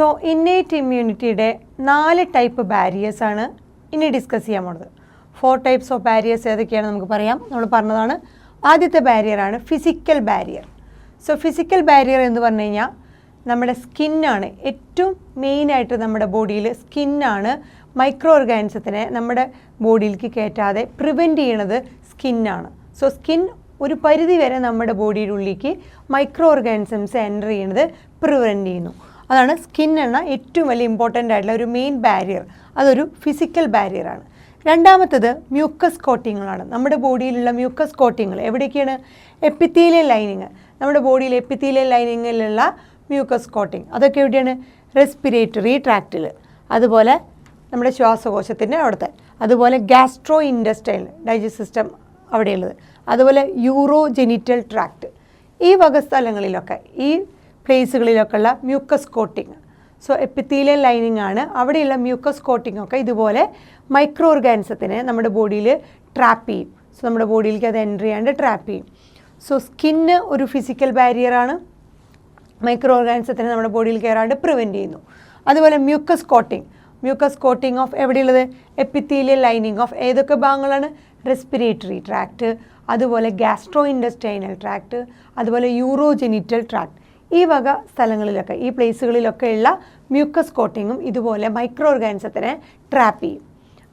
So innate ഇമ്മ്യൂണിറ്റിയുടെ 4 type barriers ആണ് ഇനി discuss ചെയ്യാൻ പോകുന്നത്. 4 ടൈപ്സ് ഓഫ് ബാരിയേഴ്സ് ഏതൊക്കെയാണ് നമുക്ക് പറയാം. നമ്മൾ പറഞ്ഞതാണ്. ആദ്യത്തെ ബാരിയറാണ് physical barrier. So physical barrier എന്ന് പറഞ്ഞു കഴിഞ്ഞാൽ നമ്മുടെ സ്കിന്നാണ്. ഏറ്റവും മെയിനായിട്ട് നമ്മുടെ ബോഡിയിൽ സ്കിന്നാണ് മൈക്രോ ഓർഗാനിസത്തിനെ നമ്മുടെ ബോഡിയിലേക്ക് കയറ്റാതെ പ്രിവെൻറ്റ് ചെയ്യണത് സ്കിന്നാണ്. സോ സ്കിൻ ഒരു പരിധി വരെ നമ്മുടെ ബോഡിയുടെ ഉള്ളിലേക്ക് മൈക്രോ ഓർഗാനിസംസ് എൻ്റർ ചെയ്യുന്നത് പ്രിവെൻറ്റ് ചെയ്യുന്നു. അതാണ് സ്കിൻ എന്ന ഏറ്റവും വലിയ ഇമ്പോർട്ടൻ്റ് ആയിട്ടുള്ള ഒരു മെയിൻ ബാരിയർ. അതൊരു ഫിസിക്കൽ ബാരിയറാണ്. രണ്ടാമത്തത് മ്യൂക്കസ് കോട്ടിങ്ങുകളാണ്. നമ്മുടെ ബോഡിയിലുള്ള മ്യൂക്കസ് കോട്ടിങ്ങൾ എവിടേക്കാണ്? Epithelial lining. നമ്മുടെ ബോഡിയിൽ എപ്പിത്തീലിയൽ ലൈനിങ്ങിലുള്ള മ്യൂക്കസ് കോട്ടിങ് അതൊക്കെ എവിടെയാണ്? റെസ്പിറേറ്ററി ട്രാക്റ്റിൽ, അതുപോലെ നമ്മുടെ ശ്വാസകോശത്തിൻ്റെ അവിടുത്തെ, അതുപോലെ ഗ്യാസ്ട്രോ ഇൻഡസ്റ്റൈൽ ഡൈജസ്റ്റ് സിസ്റ്റം അവിടെയുള്ളത്, അതുപോലെ യൂറോ ജെനിറ്റൽ ട്രാക്റ്റ്, ഈ വക സ്ഥലങ്ങളിലൊക്കെ ഈ പ്ലേസുകളിലൊക്കെ ഉള്ള mucus coating. So epithelial lining ആണ്. അവിടെയുള്ള മ്യൂക്കസ് കോട്ടിംഗ് ഒക്കെ ഇതുപോലെ മൈക്രോ ഓർഗാനിസത്തിനെ നമ്മുടെ ബോഡിയിൽ ട്രാപ്പ് ചെയ്യും. സോ നമ്മുടെ ബോഡിയിലേക്ക് അത് എൻ്റർ ചെയ്യാണ്ട് ട്രാപ്പ് ചെയ്യും. സോ സ്കിന്ന് ഒരു ഫിസിക്കൽ ബാരിയറാണ്. മൈക്രോ ഓർഗാനിസത്തിനെ നമ്മുടെ ബോഡിയിൽ കയറാണ്ട് പ്രിവെൻറ്റ് ചെയ്യുന്നു. അതുപോലെ മ്യൂക്കസ് കോട്ടിംഗ് ഓഫ് എവിടെയുള്ളത്? എപ്പിത്തീലിയൽ ലൈനിങ് ഓഫ് ഏതൊക്കെ ഭാഗങ്ങളാണ്? റെസ്പിറേറ്ററി ട്രാക്റ്റ്, അതുപോലെ ഗ്യാസ്ട്രോ ഇൻഡസ്റ്റൈനൽ ട്രാക്റ്റ്, അതുപോലെ യൂറോ ജെനിറ്റൽ ട്രാക്റ്റ്, ഈ വക സ്ഥലങ്ങളിലൊക്കെ ഈ പ്ലേസുകളിലൊക്കെയുള്ള മ്യൂക്കസ് കോട്ടിങ്ങും ഇതുപോലെ മൈക്രോ ഓർഗാനിസത്തിനെ ട്രാപ്പ് ചെയ്യും.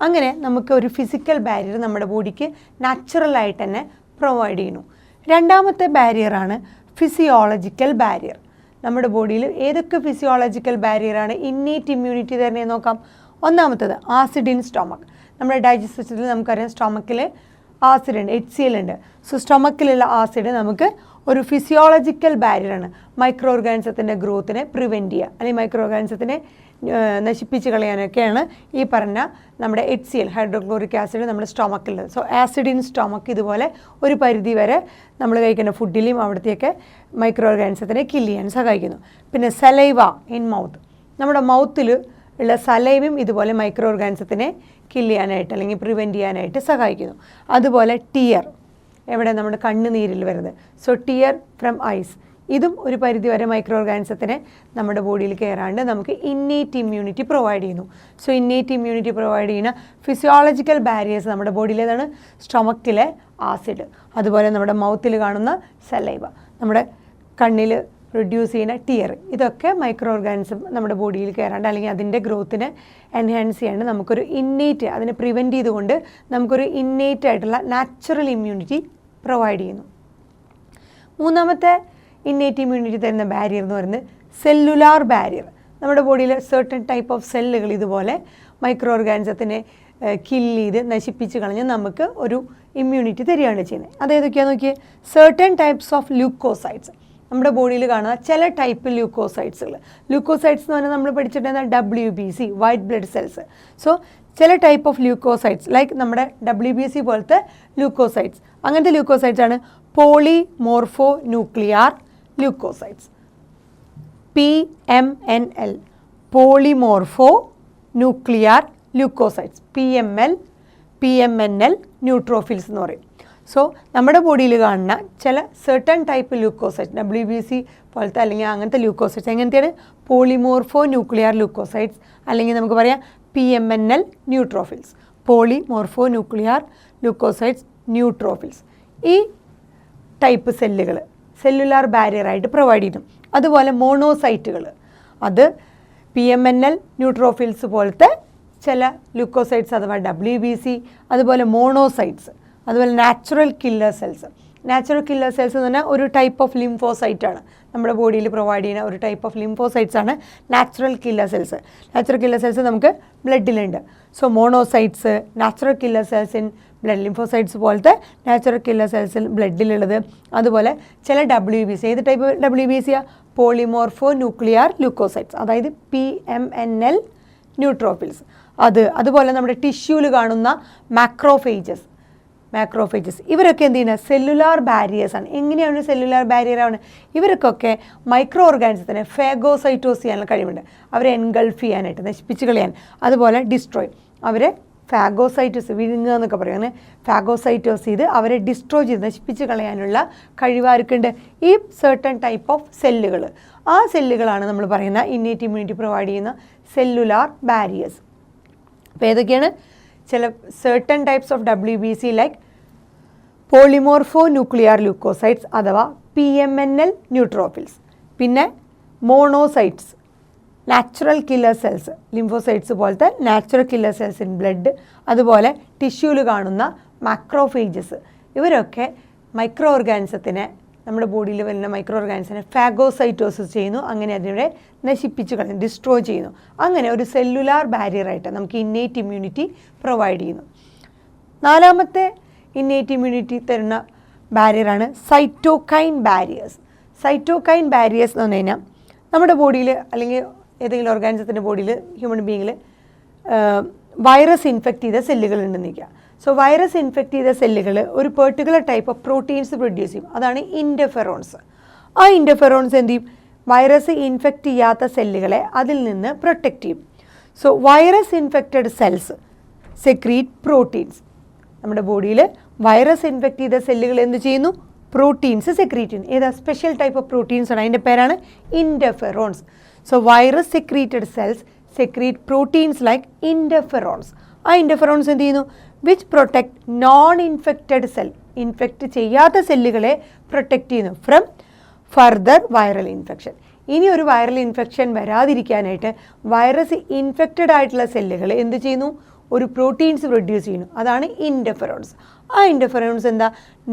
അങ്ങനെ നമുക്ക് ഒരു ഫിസിക്കൽ ബാരിയർ നമ്മുടെ ബോഡിക്ക് നാച്ചുറലായിട്ട് തന്നെ പ്രൊവൈഡ് ചെയ്യുന്നു. രണ്ടാമത്തെ ബാരിയറാണ് ഫിസിയോളജിക്കൽ ബാരിയർ. നമ്മുടെ ബോഡിയിൽ ഏതൊക്കെ ഫിസിയോളജിക്കൽ ബാരിയറാണ് ഇന്നേറ്റ് ഇമ്മ്യൂണിറ്റി തന്നെ നോക്കാം. ഒന്നാമത്തത് ആസിഡ് ഇൻ സ്റ്റൊമക്ക്. നമ്മുടെ ഡൈജസ്റ്റ് സിസ്റ്റത്തിൽ നമുക്കറിയാം സ്റ്റൊമക്കിൽ ആസിഡ് ഉണ്ട്, HCl ഉണ്ട്. സോ സ്റ്റൊമക്കിലുള്ള ആസിഡ് നമുക്ക് ഒരു ഫിസിയോളജിക്കൽ ബാരിയറാണ്. മൈക്രോ ഓർഗാനിസത്തിൻ്റെ ഗ്രോത്തിനെ പ്രിവെൻറ്റ് ചെയ്യുക, അല്ലെങ്കിൽ മൈക്രോ ഓർഗാനിസത്തിനെ നശിപ്പിച്ച് കളയാനൊക്കെയാണ് ഈ പറഞ്ഞ നമ്മുടെ HCl ഹൈഡ്രോക്ലോറിക് ആസിഡ് നമ്മുടെ സ്റ്റൊമക്കിലുള്ളത്. സോ ആസിഡ് ഇൻ സ്റ്റൊമക്ക് ഇതുപോലെ ഒരു പരിധി വരെ നമ്മൾ കഴിക്കുന്ന ഫുഡിലും അവിടത്തേക്ക് മൈക്രോ ഓർഗാനിസത്തിനെ കില്ല് ചെയ്യാൻ സഹായിക്കുന്നു. പിന്നെ സലൈവ ഇൻ മൗത്ത്, നമ്മുടെ മൗത്തിൽ ഉള്ള സലൈവയും ഇതുപോലെ മൈക്രോ ഓർഗാനിസത്തിനെ കില്ല് ചെയ്യാനായിട്ട് അല്ലെങ്കിൽ പ്രിവെൻറ്റ് ചെയ്യാനായിട്ട് സഹായിക്കുന്നു. അതുപോലെ ടിയർ, എവിടെ? നമ്മുടെ കണ്ണുനീരിൽ വരുന്നത്. സോ ടിയർ ഫ്രം ഐസ്, ഇതും ഒരു പരിധി വരെ മൈക്രോ ഓർഗാനിസത്തിനെ നമ്മുടെ ബോഡിയിൽ കയറാണ്ട് നമുക്ക് ഇന്നേറ്റ് ഇമ്മ്യൂണിറ്റി പ്രൊവൈഡ് ചെയ്യുന്നു. സോ ഇന്നേറ്റ് ഇമ്മ്യൂണിറ്റി പ്രൊവൈഡ് ചെയ്യുന്ന ഫിസിയോളജിക്കൽ ബാരിയേഴ്സ് നമ്മുടെ ബോഡിയിലേതാണ് സ്റ്റൊമക്കിലെ ആസിഡ്, അതുപോലെ നമ്മുടെ മൗത്തിൽ കാണുന്ന സലൈവ, നമ്മുടെ കണ്ണിൽ പ്രൊഡ്യൂസ് ചെയ്യുന്ന ടിയർ, ഇതൊക്കെ മൈക്രോ ഓർഗാനിസം നമ്മുടെ ബോഡിയിൽ കയറാണ്ട് അല്ലെങ്കിൽ അതിൻ്റെ ഗ്രോത്തിനെ എൻഹാൻസ് ചെയ്യാണ്ട് നമുക്കൊരു ഇന്നേറ്റ്, അതിനെ പ്രിവെൻറ്റ് ചെയ്തുകൊണ്ട് നമുക്കൊരു ഇന്നേറ്റ് ആയിട്ടുള്ള നാച്ചുറൽ ഇമ്മ്യൂണിറ്റി പ്രൊവൈഡ് ചെയ്യുന്നു. മൂന്നാമത്തെ ഇന്നേറ്റ് ഇമ്മ്യൂണിറ്റി തരുന്ന ബാരിയർ എന്ന് പറയുന്നത് സെല്ലുലാർ ബാരിയർ. നമ്മുടെ ബോഡിയിൽ സെർട്ടൺ ടൈപ്പ് ഓഫ് സെല്ലുകൾ ഇതുപോലെ മൈക്രോ ഓർഗാനിസത്തിനെ കില്ല് ചെയ്ത് നശിപ്പിച്ച് കളഞ്ഞ് നമുക്ക് ഒരു ഇമ്മ്യൂണിറ്റി തരികയാണ് ചെയ്യുന്നത്. അതേതൊക്കെയാണെന്ന് നോക്കിയേ. സെർട്ടൺ ടൈപ്സ് ഓഫ് ല്യൂക്കോസൈറ്റ്സ്, നമ്മുടെ ബോഡിയിൽ കാണുന്ന ചില ടൈപ്പ് ല്യൂക്കോസൈറ്റ്സുകൾ. ല്യൂക്കോസൈറ്റ്സ് എന്ന് പറഞ്ഞാൽ നമ്മൾ പഠിച്ചിട്ടുണ്ടായിരുന്ന WBC white blood cells. So ചില ടൈപ്പ് ഓഫ് ല്യൂക്കോസൈറ്റ്സ് ലൈക്ക് നമ്മുടെ WBC പോലത്തെ ല്യൂക്കോസൈറ്റ്സ്, അങ്ങനത്തെ ല്യൂക്കോസൈറ്റ്സ് ആണ് polymorpho nuclear leucocytes, PMNL polymorpho nuclear leucocytes, PMNL neutrophils എന്ന് പറയും. സോ നമ്മുടെ ബോഡിയിൽ കാണുന്ന ചില സെർട്ടൺ ടൈപ്പ് ല്യൂക്കോസൈറ്റ്സ്, WBC പോലത്തെ അല്ലെങ്കിൽ അങ്ങനത്തെ ല്യൂക്കോസൈറ്റ്സ് എങ്ങനത്തെയാണ്? പോളിമോർഫോ ന്യൂക്ലിയർ ല്യൂക്കോസൈറ്റ്സ്, അല്ലെങ്കിൽ നമുക്ക് പറയാം PMNL neutrophils, polymorpho nuclear leucocytes neutrophils. ഈ ടൈപ്പ് സെല്ലുകൾ സെല്ലുലാർ ബാരിയറായിട്ട് പ്രൊവൈഡ് ചെയ്യുന്നു. അതുപോലെ മോണോസൈറ്റുകൾ, അത് PMNL ന്യൂട്രോഫിൽസ് പോലത്തെ ചില ല്യൂക്കോസൈറ്റ്സ് അഥവാ WBC, അതുപോലെ മോണോസൈറ്റ്സ്, അതുപോലെ natural killer cells. Natural killer cells എന്ന് പറഞ്ഞാൽ ഒരു ടൈപ്പ് ഓഫ് ലിംഫോസൈറ്റ് ആണ്. നമ്മുടെ ബോഡിയിൽ പ്രൊവൈഡ് ചെയ്യുന്ന ഒരു ടൈപ്പ് ഓഫ് ലിംഫോസൈറ്റ്സ് ആണ് natural killer cells. Natural killer cells നമുക്ക് ബ്ലഡിലുണ്ട്. So monocytes, natural killer cells in blood, lymphocytes പോലത്തെ നാച്ചുറൽ കില്ലർ സെൽസ് ബ്ലഡിലുള്ളത്. അതുപോലെ ചില WBC, ഏത് type WBC? Polymorpho nuclear leucocytes, അതായത് PMNL ന്യൂട്രോഫിൽസ്. അതുപോലെ നമ്മുടെ ടിഷ്യൂവിൽ കാണുന്ന മാക്രോഫേജസ്, ഇവരൊക്കെ എന്ത് ചെയ്യുന്നത്? സെല്ലുലാർ ബാരിയേഴ്സ് ആണ്. എങ്ങനെയാണ് സെല്ലുലാർ ബാരിയർ ആവുന്നത്? ഇവർക്കൊക്കെ മൈക്രോ ഓർഗാനിസത്തിനെ ഫാഗോസൈറ്റോസ് ചെയ്യാനുള്ള കഴിവുണ്ട്. അവരെ എൻഗൾഫ് ചെയ്യാനായിട്ട്, നശിപ്പിച്ച് കളയാൻ, അതുപോലെ ഡിസ്ട്രോയ്, അവരെ ഫാഗോസൈറ്റോസ് വിഴുങ്ങുക എന്നൊക്കെ പറയും. അങ്ങനെ ഫാഗോസൈറ്റോസ് ചെയ്ത് അവരെ ഡിസ്ട്രോയ് ചെയ്ത് നശിപ്പിച്ച് കളയാനുള്ള കഴിവാർക്കുണ്ട് ഈ സർട്ടൺ ടൈപ്പ് ഓഫ് സെല്ലുകൾ. ആ സെല്ലുകളാണ് നമ്മൾ പറയുന്ന ഇന്നേറ്റ് ഇമ്മ്യൂണിറ്റി പ്രൊവൈഡ് ചെയ്യുന്ന സെല്ലുലാർ ബാരിയേഴ്സ്. അപ്പോൾ ഏതൊക്കെയാണ്? ചില certain types of WBC like polymorpho nuclear leucocytes അഥവാ PMNL ന്യൂട്രോഫിൽസ്, പിന്നെ monocytes natural killer cells, lymphocytes പോലത്തെ natural killer cells in blood, അതുപോലെ ടിഷ്യൂവിൽ കാണുന്ന മാക്രോഫേജസ്. ഇവരൊക്കെ മൈക്രോ ഓർഗാനിസത്തിനെ, നമ്മുടെ ബോഡിയിൽ വരുന്ന മൈക്രോ ഓർഗാനിസത്തിനെ ഫാഗോസൈറ്റോസിസ് ചെയ്യുന്നു. അങ്ങനെ അതിനെ നശിപ്പിച്ച് കളയുന്നു, ഡിസ്ട്രോയ് ചെയ്യുന്നു. അങ്ങനെ ഒരു സെല്ലുലാർ ബാരിയറായിട്ട് നമുക്ക് ഇന്നേറ്റ് ഇമ്മ്യൂണിറ്റി പ്രൊവൈഡ് ചെയ്യുന്നു. നാലാമത്തെ ഇന്നേറ്റ് ഇമ്മ്യൂണിറ്റി തരുന്ന ബാരിയറാണ് സൈറ്റോകൈൻ ബാരിയേഴ്സ്. സൈറ്റോകൈൻ ബാരിയേഴ്സ് എന്ന് പറഞ്ഞു കഴിഞ്ഞാൽ നമ്മുടെ ബോഡിയിൽ അല്ലെങ്കിൽ ഏതെങ്കിലും ഓർഗാനിസത്തിൻ്റെ ബോഡിയിൽ, ഹ്യൂമൻ ബീങ്ങിൽ വൈറസ് ഇൻഫെക്റ്റ് ചെയ്ത സെല്ലുകൾ ഉണ്ടെന്ന് വയ്ക്കുക. സോ വൈറസ് ഇൻഫെക്റ്റ് ചെയ്ത സെല്ലുകൾ ഒരു particular type of proteins produce ചെയ്യും. അതാണ് ഇൻറ്റർഫെറോൺസ്. ആ ഇൻറ്റർഫെറോൺസ് എന്ത് ചെയ്യും? വൈറസ് ഇൻഫെക്റ്റ് ചെയ്യാത്ത സെല്ലുകളെ അതിൽ നിന്ന് പ്രൊട്ടക്റ്റ് ചെയ്യും. So virus infected cells secrete proteins. നമ്മുടെ ബോഡിയിൽ വൈറസ് ഇൻഫെക്റ്റ് ചെയ്ത സെല്ലുകൾ എന്ത് ചെയ്യുന്നു? പ്രോട്ടീൻസ് സെക്രീറ്റ് ചെയ്യുന്നു. ഏതാ? സ്പെഷ്യൽ ടൈപ്പ് ഓഫ് പ്രോട്ടീൻസ് ആണ്. അതിൻ്റെ പേരാണ് interferons. So virus secreted cells secrete proteins like interferons. ആ ഇൻറ്റർഫെറോൺസ് എന്ത് ചെയ്യുന്നു? Which protect non infected cell, infect ചെയ്യാത്ത സെല്ലുകളെ പ്രൊട്ടക്റ്റ് ചെയ്യുന്നു ഫ്രം ഫർദർ വൈറൽ ഇൻഫെക്ഷൻ. ഇനി ഒരു വൈറൽ ഇൻഫെക്ഷൻ വരാതിരിക്കാനായിട്ട് വൈറസ് ഇൻഫെക്റ്റഡ് ആയിട്ടുള്ള സെല്ലുകൾ എന്ത് ചെയ്യുന്നു? ഒരു പ്രോട്ടീൻസ് പ്രൊഡ്യൂസ് ചെയ്യുന്നു. അതാണ് ഇൻറ്റർഫെറോൺസ്. ആ ഇൻറ്റർഫെറോൺസ് എന്താ?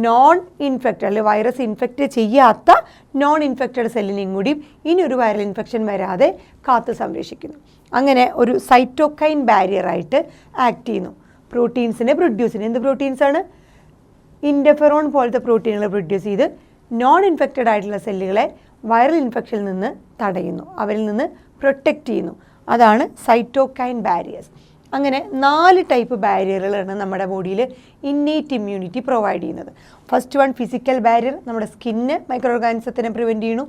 നോൺ ഇൻഫെക്റ്റഡ് അല്ലെങ്കിൽ വൈറസ് ഇൻഫെക്റ്റ് ചെയ്യാത്ത നോൺ ഇൻഫെക്റ്റഡ് സെല്ലിനെയും കൂടി ഇനി ഒരു വൈറൽ ഇൻഫെക്ഷൻ വരാതെ കാത്തു സംരക്ഷിക്കുന്നു. അങ്ങനെ ഒരു സൈറ്റോകൈൻ ബാരിയറായിട്ട് ആക്ട് ചെയ്യുന്നു. പ്രോട്ടീൻസിനെ പ്രൊഡ്യൂസ് ചെയ്യുന്നു. എന്ത് പ്രോട്ടീൻസാണ്? ഇൻറ്റർഫെറോൺ പോലത്തെ പ്രോട്ടീനുകൾ പ്രൊഡ്യൂസ് ചെയ്ത് നോൺ ഇൻഫെക്റ്റഡ് ആയിട്ടുള്ള സെല്ലുകളെ വൈറൽ ഇൻഫെക്ഷനിൽ നിന്ന് തടയുന്നു, അവരിൽ നിന്ന് പ്രൊട്ടക്റ്റ് ചെയ്യുന്നു. അതാണ് സൈറ്റോകൈൻ ബാരിയേഴ്സ്. അങ്ങനെ 4 ടൈപ്പ് ബാരിയറുകളാണ് നമ്മുടെ ബോഡിയിൽ ഇന്നേറ്റ് ഇമ്മ്യൂണിറ്റി പ്രൊവൈഡ് ചെയ്യുന്നത്. ഫസ്റ്റ് വൺ ഫിസിക്കൽ ബാരിയർ, നമ്മുടെ സ്കിന്ന് മൈക്രോ ഓർഗാനിസത്തിനെ പ്രിവെൻറ്റ് ചെയ്യുന്നു.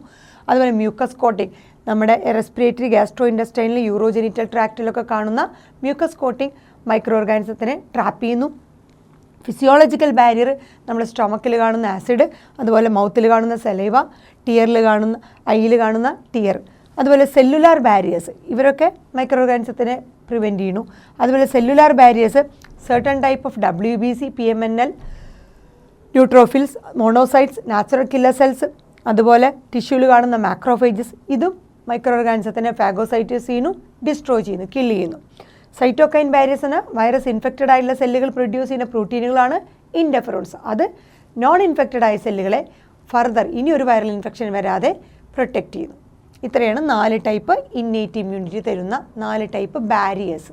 അതുപോലെ മ്യൂക്കസ് കോട്ടിംഗ്, നമ്മുടെ റെസ്പിറേറ്ററി ഗ്യാസ്ട്രോ ഇൻഡസ്റ്റൈനിൽ യൂറോജെനിറ്റൽ ട്രാക്റ്റിലൊക്കെ കാണുന്ന മ്യൂക്കസ് കോട്ടിംഗ് മൈക്രോ ഓർഗാനിസത്തിനെ ട്രാപ്പ് ചെയ്യുന്നു. ഫിസിയോളജിക്കൽ ബാരിയർ, നമ്മുടെ സ്റ്റൊമക്കിൽ കാണുന്ന ആസിഡ്, അതുപോലെ മൗത്തിൽ കാണുന്ന സെലൈവ, ടിയറിൽ കാണുന്ന ഐയിൽ കാണുന്ന ടിയർ. അതുപോലെ സെല്ലുലാർ ബാരിയേഴ്സ്, ഇവരൊക്കെ മൈക്രോ ഓർഗാനിസത്തിനെ പ്രിവെൻറ്റ് ചെയ്യുന്നു. അതുപോലെ cellular barriers certain type of WBC, PMNL neutrophils, monocytes, natural killer cells, അതുപോലെ ടിഷ്യൂവിൽ കാണുന്ന മാക്രോഫേജസ്, ഇതും മൈക്രോ ഓർഗാനിസത്തിനെ ഫാഗോസൈറ്റോസ് ചെയ്യുന്നു, ഡിസ്ട്രോയ് ചെയ്യുന്നു, കില്ല് ചെയ്യുന്നു. സൈറ്റോകൈൻ ബാരിയേഴ്സിന് വൈറസ് ഇൻഫെക്റ്റഡ് ആയിട്ടുള്ള സെല്ലുകൾ പ്രൊഡ്യൂസ് ചെയ്യുന്ന പ്രോട്ടീനുകളാണ് ഇൻറ്റർഫെറോൺസ്. അത് നോൺ ഇൻഫെക്റ്റഡ് ആയ സെല്ലുകളെ ഫർദർ ഇനി ഒരു വൈറൽ ഇൻഫെക്ഷൻ വരാതെ പ്രൊട്ടക്റ്റ് ചെയ്യുന്നു. ഇത്രയാണ് 4 ടൈപ്പ് ഇന്നേറ്റ് ഇമ്മ്യൂണിറ്റി തരുന്ന 4 ടൈപ്പ് ബാരിയേഴ്സ്.